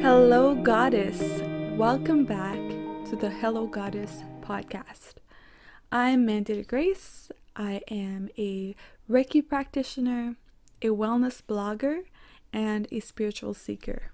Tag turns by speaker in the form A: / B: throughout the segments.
A: Hello, Goddess. Welcome back to the Hello Goddess podcast. I'm Mandy Grace. I am a Reiki practitioner, a wellness blogger, and a spiritual seeker.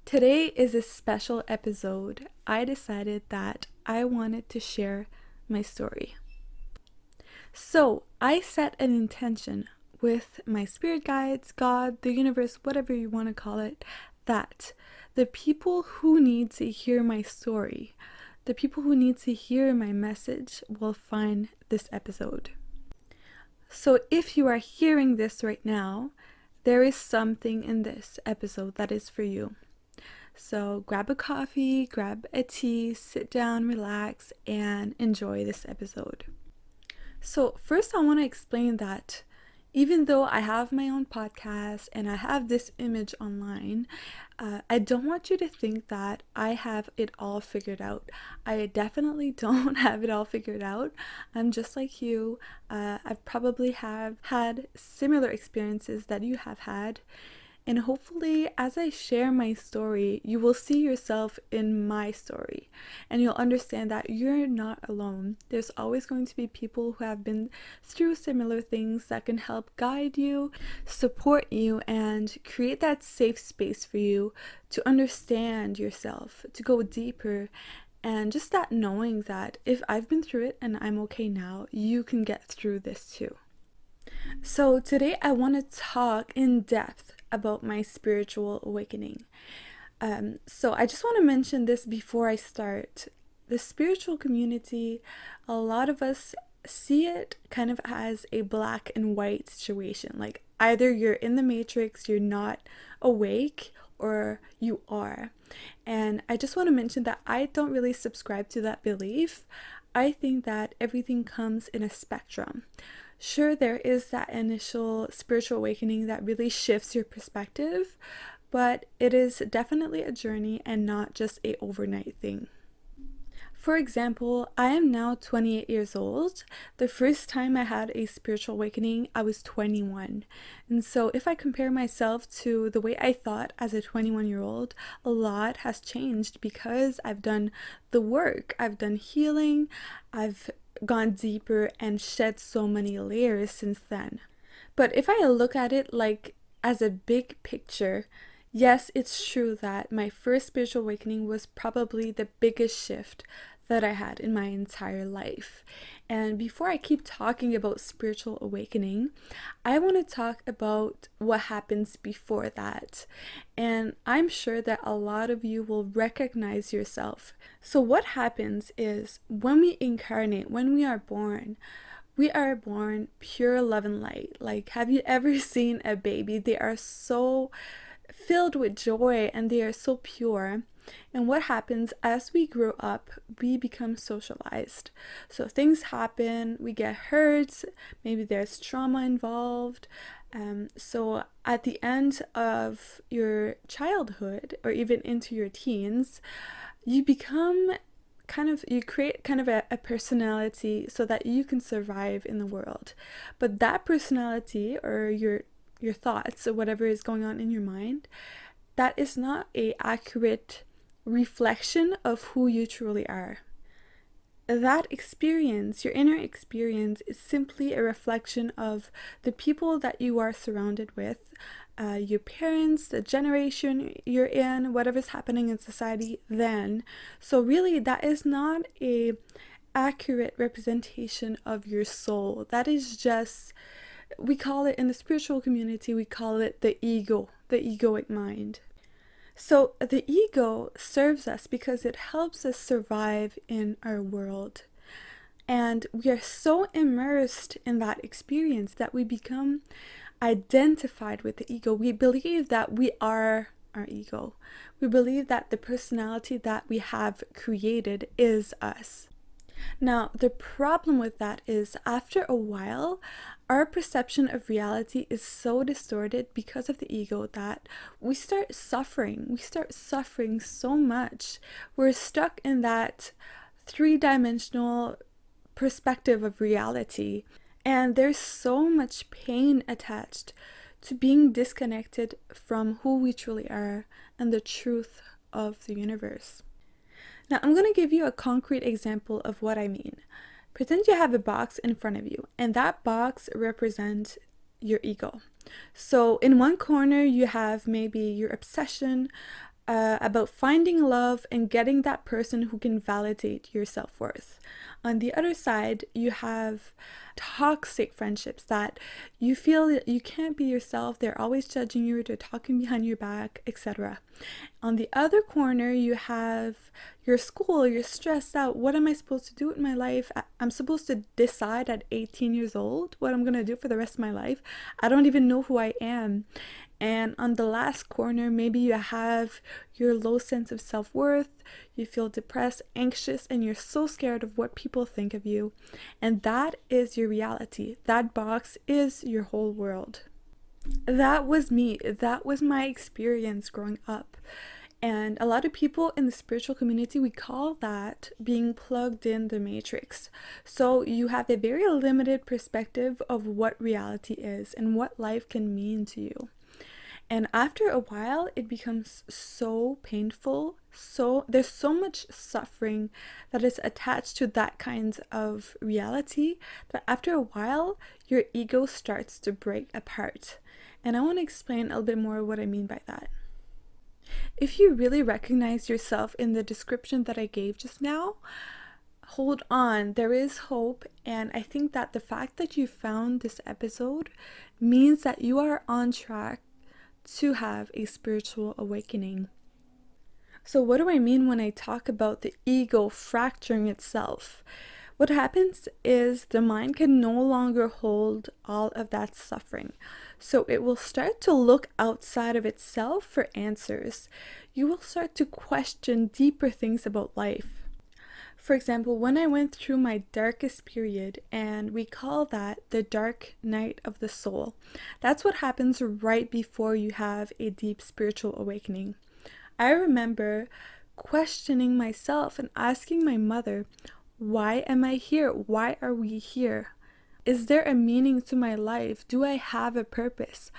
A: Today is a special episode. I decided that I wanted to share my story. So I set an intention with my spirit guides, God, the universe, whatever you want to call it, that the people who need to hear my story, the people who need to hear my message will find this episode. So if you are hearing this right now, there is something in this episode that is for you. So grab a coffee, grab a tea, sit down, relax, and enjoy this episode. So first I want to explain that even though I have my own podcast and I have this image online, I don't want you to think that I have it all figured out. I definitely don't have it all figured out. I'm just like you. I've probably have had similar experiences that you have had. And hopefully, as I share my story, you will see yourself in my story and you'll understand that you're not alone. There's always going to be people who have been through similar things that can help guide you, support you, and create that safe space for you to understand yourself, to go deeper. And just that knowing that if I've been through it and I'm okay now, you can get through this too. So today I want to talk in depth about my spiritual awakening. So I just want to mention this before I start. The spiritual community, a lot of us see it kind of as a black and white situation. Like either you're in the matrix, you're not awake, or you are. And I just want to mention that I don't really subscribe to that belief. I think that everything comes in a spectrum. Sure, there is that initial spiritual awakening that really shifts your perspective, but it is definitely a journey and not just an overnight thing. For example, I am now 28 years old. The first time I had a spiritual awakening, I was 21. And so if I compare myself to the way I thought as a 21-year-old, a lot has changed because I've done the work, I've done healing, I've gone deeper and shed so many layers since then. But if I look at it like as a big picture, yes, it's true that my first spiritual awakening was probably the biggest shift that I had in my entire life. And before I keep talking about spiritual awakening, I want to talk about what happens before that. And I'm sure that a lot of you will recognize yourself. So what happens is when we incarnate, when we are born pure love and light. Like, have you ever seen a baby? They are so filled with joy and they are so pure. And what happens as we grow up, we become socialized. So things happen, we get hurt, maybe there's trauma involved. So at the end of your childhood or even into your teens, you create kind of a personality so that you can survive in the world. But that personality or your thoughts or whatever is going on in your mind, that is not an accurate reflection of who you truly are. That experience, your inner experience, is simply a reflection of the people that you are surrounded with, your parents, the generation you're in, whatever's happening in society then. So really, that is not a accurate representation of your soul. That is just, we call it in the spiritual community, we call it the ego, the egoic mind. So the ego serves us because it helps us survive in our world. And we are so immersed in that experience that we become identified with the ego. We believe that we are our ego. We believe that the personality that we have created is us. Now, the problem with that is after a while, our perception of reality is so distorted because of the ego that we start suffering. We start suffering so much. We're stuck in that three-dimensional perspective of reality. And there's so much pain attached to being disconnected from who we truly are and the truth of the universe. Now, I'm going to give you a concrete example of what I mean. Pretend you have a box in front of you, and that box represents your ego. So in one corner, you have maybe your obsession about finding love and getting that person who can validate your self-worth. On the other side, you have toxic friendships that you feel that you can't be yourself, they're always judging you, they're talking behind your back, etc. On the other corner, you have your school, you're stressed out. What am I supposed to do in my life? I'm supposed to decide at 18 years old what I'm going to do for the rest of my life. I don't even know who I am. And on the last corner, maybe you have your low sense of self-worth, you feel depressed, anxious, and you're so scared of what people think of you. And that is your reality. That box is your whole world. That was me. That was my experience growing up. And a lot of people in the spiritual community, we call that being plugged in the matrix. So you have a very limited perspective of what reality is and what life can mean to you. And after a while, it becomes so painful. So there's so much suffering that is attached to that kind of reality that after a while, your ego starts to break apart. And I want to explain a little bit more what I mean by that. If you really recognize yourself in the description that I gave just now, hold on, there is hope. And I think that the fact that you found this episode means that you are on track to have a spiritual awakening. So what do I mean when I talk about the ego fracturing itself? What happens is the mind can no longer hold all of that suffering. So it will start to look outside of itself for answers. You will start to question deeper things about life. For example, when I went through my darkest period, and we call that the dark night of the soul, that's what happens right before you have a deep spiritual awakening. I remember questioning myself and asking my mother, why am I here? Why are we here? Is there a meaning to my life? Do I have a purpose?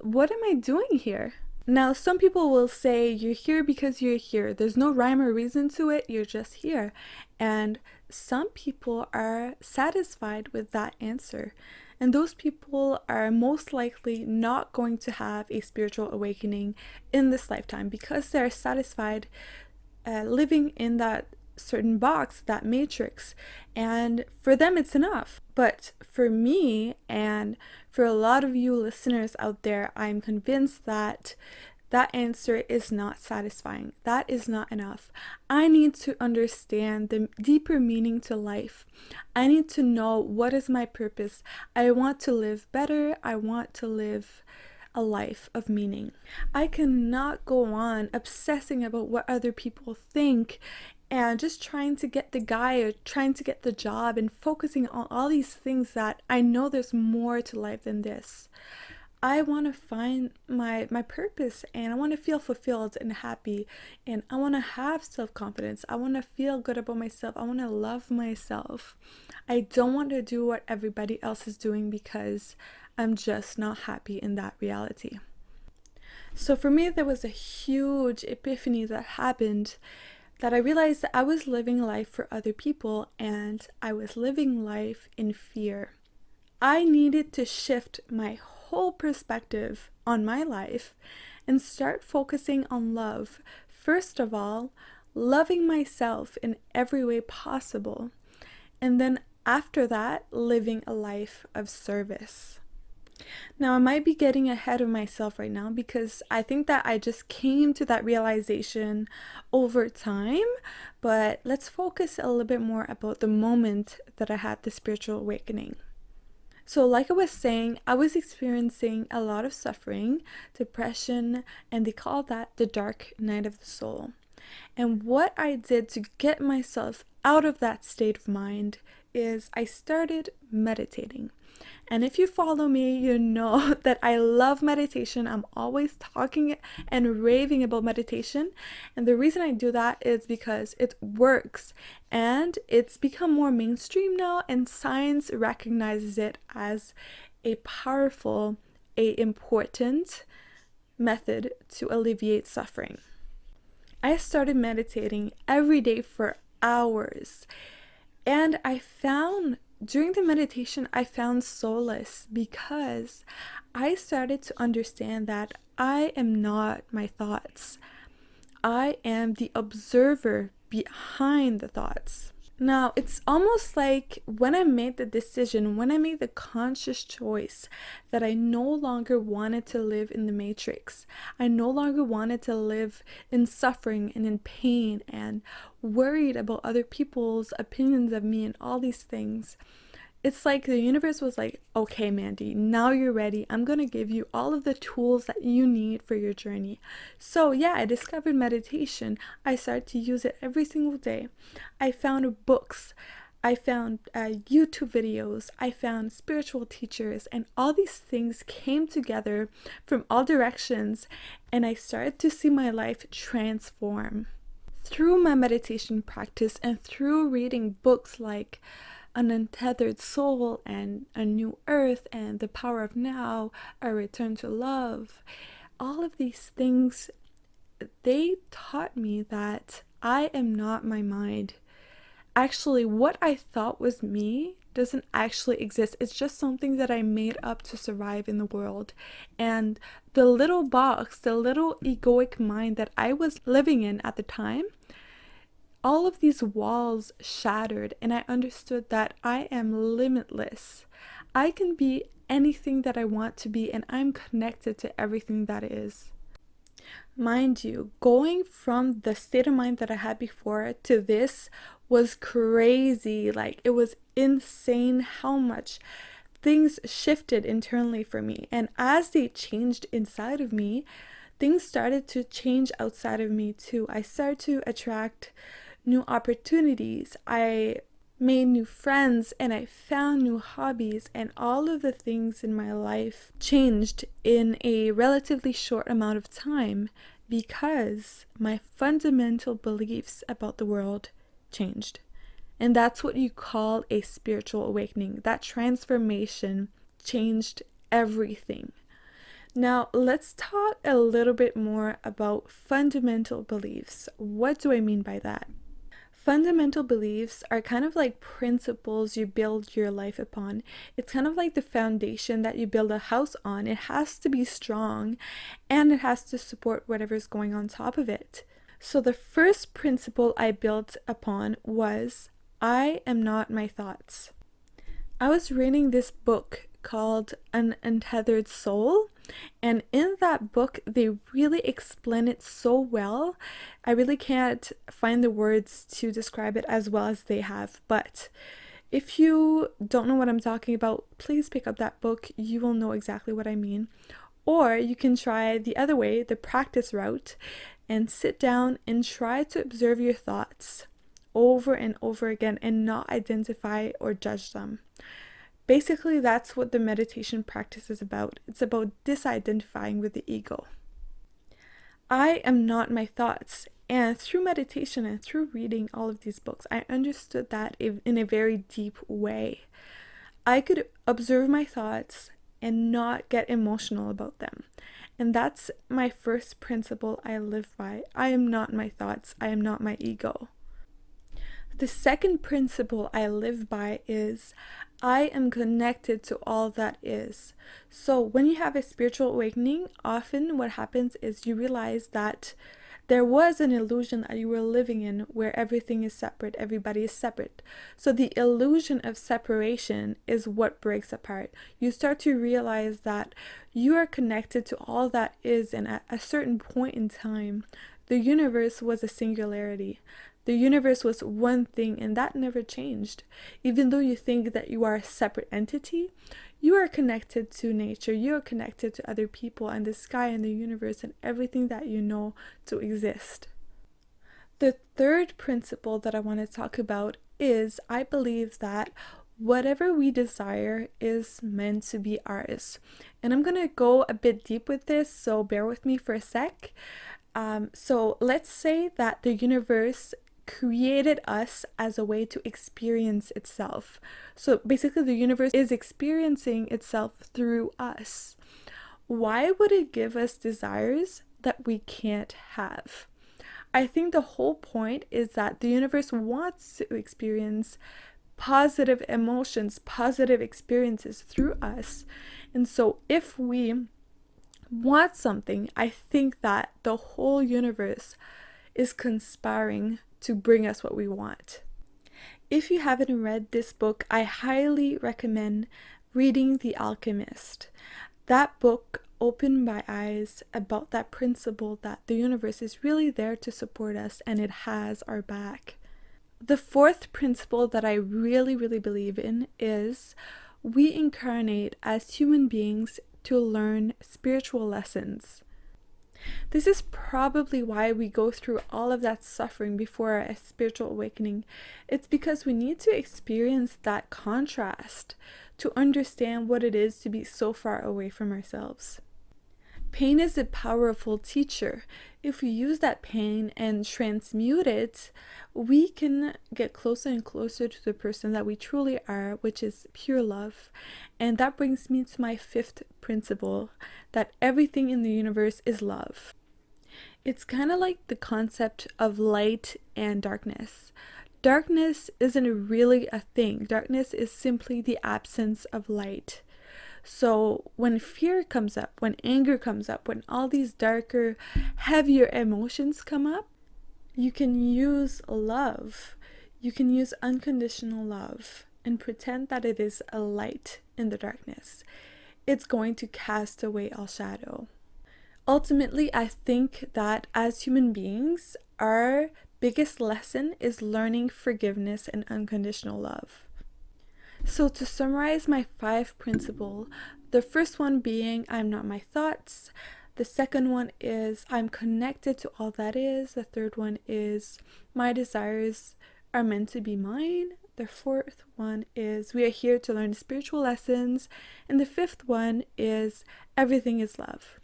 A: What am I doing here? Now, some people will say you're here because you're here. There's no rhyme or reason to it. You're just here. And some people are satisfied with that answer. And those people are most likely not going to have a spiritual awakening in this lifetime because they're satisfied living in that certain box, that matrix, and for them it's enough. But for me and for a lot of you listeners out there, I'm convinced that that answer is not satisfying. That is not enough. I need to understand the deeper meaning to life. I need to know what is my purpose. I want to live better. I want to live a life of meaning. I cannot go on obsessing about what other people think and just trying to get the guy or trying to get the job and focusing on all these things that I know there's more to life than this. I want to find my purpose, and I want to feel fulfilled and happy, and I want to have self-confidence. I want to feel good about myself. I want to love myself. I don't want to do what everybody else is doing because I'm just not happy in that reality. So for me, there was a huge epiphany that happened, that I realized that I was living life for other people and I was living life in fear. I needed to shift my whole perspective on my life and start focusing on love. First of all, loving myself in every way possible. And then after that, living a life of service. Now, I might be getting ahead of myself right now because I think that I just came to that realization over time, but let's focus a little bit more about the moment that I had the spiritual awakening. So like I was saying, I was experiencing a lot of suffering, depression, and they call that the dark night of the soul. And what I did to get myself out of that state of mind is I started meditating. And if you follow me, you know that I love meditation. I'm always talking and raving about meditation. And the reason I do that is because it works and it's become more mainstream now, and science recognizes it as a powerful a important method to alleviate suffering. I started meditating every day for hours, and during the meditation, I found solace because I started to understand that I am not my thoughts. I am the observer behind the thoughts. Now, it's almost like when I made the decision, when I made the conscious choice that I no longer wanted to live in the matrix, I no longer wanted to live in suffering and in pain and worried about other people's opinions of me and all these things. It's like the universe was like, okay, Mandy, now you're ready. I'm going to give you all of the tools that you need for your journey. So yeah, I discovered meditation. I started to use it every single day. I found books. I found YouTube videos. I found spiritual teachers, and all these things came together from all directions, and I started to see my life transform. Through my meditation practice and through reading books like An Untethered Soul and A New Earth and The Power of Now, A Return to Love, all of these things, they taught me that I am not my mind. Actually, what I thought was me doesn't actually exist. It's just something that I made up to survive in the world. And the little box, the little egoic mind that I was living in at the time, all of these walls shattered, and I understood that I am limitless. I can be anything that I want to be, and I'm connected to everything that is. Mind you, going from the state of mind that I had before to this was crazy. Like, it was insane how much things shifted internally for me. And as they changed inside of me, things started to change outside of me too. I started to attract new opportunities. I made new friends, and I found new hobbies, and all of the things in my life changed in a relatively short amount of time because my fundamental beliefs about the world changed. And that's what you call a spiritual awakening. That transformation changed everything. Now, let's talk a little bit more about fundamental beliefs. What do I mean by that? Fundamental beliefs are kind of like principles you build your life upon. It's kind of like the foundation that you build a house on. It has to be strong, and it has to support whatever's going on top of it. So the first principle I built upon was, I am not my thoughts. I was reading this book called An Untethered Soul, and in that book they really explain it so well. I really can't find the words to describe it as well as they have, but if you don't know what I'm talking about, please pick up that book. You will know exactly what I mean. Or you can try the other way, the practice route, and sit down and try to observe your thoughts over and over again and not identify or judge them. Basically, that's what the meditation practice is about. It's about disidentifying with the ego. I am not my thoughts. And through meditation and through reading all of these books, I understood that in a very deep way. I could observe my thoughts and not get emotional about them. And that's my first principle I live by. I am not my thoughts. I am not my ego. The second principle I live by is I am connected to all that is. So when you have a spiritual awakening, often what happens is you realize that there was an illusion that you were living in where everything is separate, everybody is separate. So the illusion of separation is what breaks apart. You start to realize that you are connected to all that is, and at a certain point in time, the universe was a singularity. The universe was one thing, and that never changed. Even though you think that you are a separate entity, you are connected to nature, you are connected to other people and the sky and the universe and everything that you know to exist. The third principle that I want to talk about is I believe that whatever we desire is meant to be ours. And I'm going to go a bit deep with this, so bear with me for a sec. So let's say that the universe created us as a way to experience itself. So basically the universe is experiencing itself through us. why would it give us desires that we can't have? I think the whole point is that the universe wants to experience positive emotions, positive experiences through us. And so if we want something, I think that the whole universe is conspiring to bring us what we want. If you haven't read this book, I highly recommend reading The Alchemist. That book opened my eyes about that principle that the universe is really there to support us and it has our back. The fourth principle that I really, really believe in is we incarnate as human beings to learn spiritual lessons. This is probably why we go through all of that suffering before a spiritual awakening. It's because we need to experience that contrast to understand what it is to be so far away from ourselves. Pain is a powerful teacher. If we use that pain and transmute it, we can get closer and closer to the person that we truly are, which is pure love. And that brings me to my fifth principle, that everything in the universe is love. It's kind of like the concept of light and darkness. Darkness isn't really a thing. Darkness is simply the absence of light. So when fear comes up, when anger comes up, when all these darker, heavier emotions come up, you can use love. You can use unconditional love and pretend that it is a light in the darkness. It's going to cast away all shadow. Ultimately, I think that as human beings, our biggest lesson is learning forgiveness and unconditional love. So to summarize my 5 principles, the first one being I'm not my thoughts. The second one is I'm connected to all that is. The third one is my desires are meant to be mine. The fourth one is we are here to learn spiritual lessons. And the fifth one is everything is love.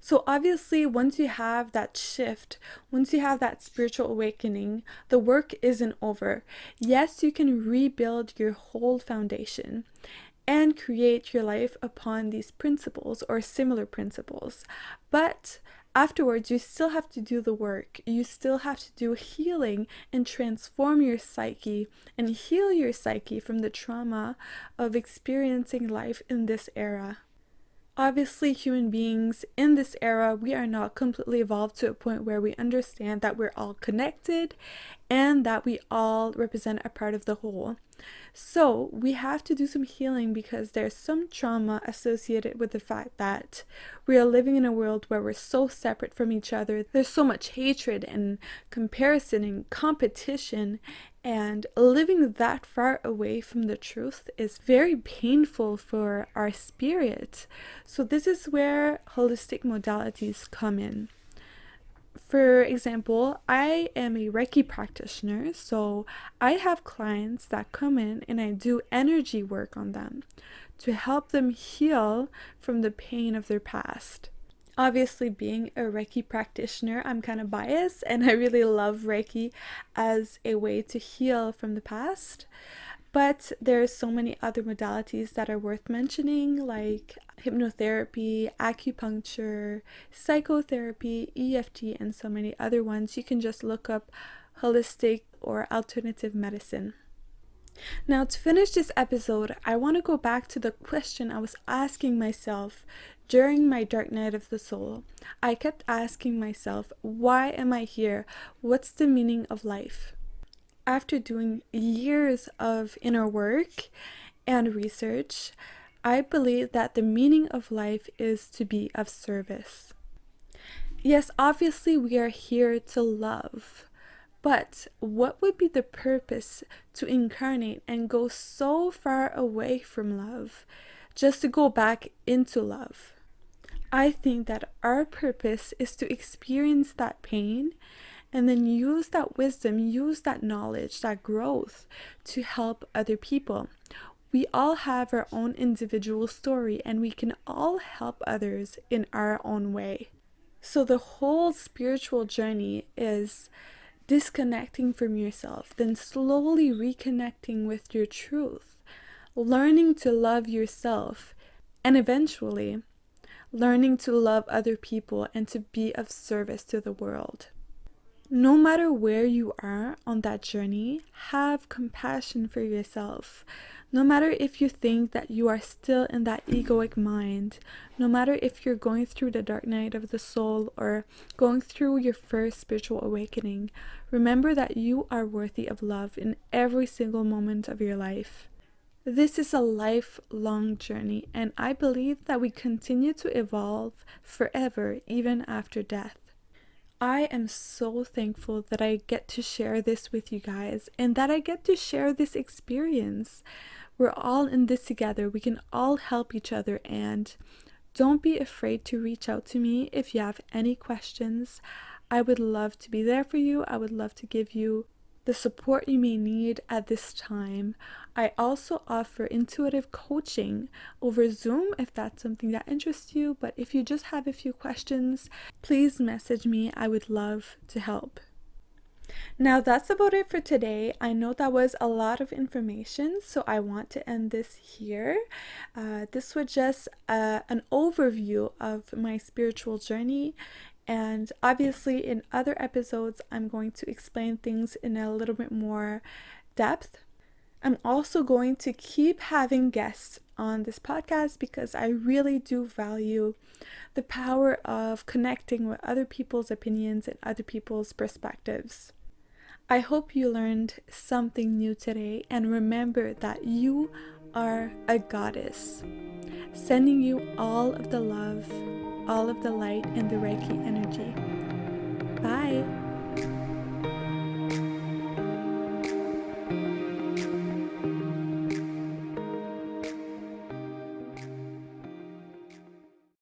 A: So obviously, once you have that shift, once you have that spiritual awakening, the work isn't over. Yes, you can rebuild your whole foundation and create your life upon these principles or similar principles. But afterwards, you still have to do the work. You still have to do healing and transform your psyche and heal your psyche from the trauma of experiencing life in this era. Obviously, human beings in this era, we are not completely evolved to a point where we understand that we're all connected and that we all represent a part of the whole. So we have to do some healing because there's some trauma associated with the fact that we are living in a world where we're so separate from each other. There's so much hatred and comparison and competition, and living that far away from the truth is very painful for our spirit. So this is where holistic modalities come in. For example, I am a Reiki practitioner, so I have clients that come in and I do energy work on them to help them heal from the pain of their past. Obviously, being a Reiki practitioner, I'm kind of biased and I really love Reiki as a way to heal from the past. But there's so many other modalities that are worth mentioning, like hypnotherapy, acupuncture, psychotherapy, EFT, and so many other ones. You can just look up holistic or alternative medicine. Now, to finish this episode, I want to go back to the question I was asking myself during my dark night of the soul. I kept asking myself, why am I here? What's the meaning of life? After doing years of inner work and research, I believe that the meaning of life is to be of service. Yes, obviously we are here to love, but what would be the purpose to incarnate and go so far away from love just to go back into love? I think that our purpose is to experience that pain and then use that wisdom, use that knowledge, that growth to help other people. We all have our own individual story and we can all help others in our own way. So the whole spiritual journey is disconnecting from yourself, then slowly reconnecting with your truth, learning to love yourself, and eventually learning to love other people and to be of service to the world. No matter where you are on that journey, have compassion for yourself. No matter if you think that you are still in that egoic mind, no matter if you're going through the dark night of the soul or going through your first spiritual awakening, remember that you are worthy of love in every single moment of your life. This is a lifelong journey, and I believe that we continue to evolve forever, even after death. I am so thankful that I get to share this with you guys and that I get to share this experience. We're all in this together. We can all help each other, and don't be afraid to reach out to me if you have any questions. I would love to be there for you. I would love to give you the support you may need at this time. I also offer intuitive coaching over Zoom if that's something that interests you. But if you just have a few questions, please message me. I would love to help. Now that's about it for today. I know that was a lot of information, so I want to end this here. This was just an overview of my spiritual journey. And obviously, in other episodes, I'm going to explain things in a little bit more depth. I'm also going to keep having guests on this podcast because I really do value the power of connecting with other people's opinions and other people's perspectives. I hope you learned something new today, and remember that you are a goddess. Sending you all of the love, all of the light, and the Reiki energy. Bye.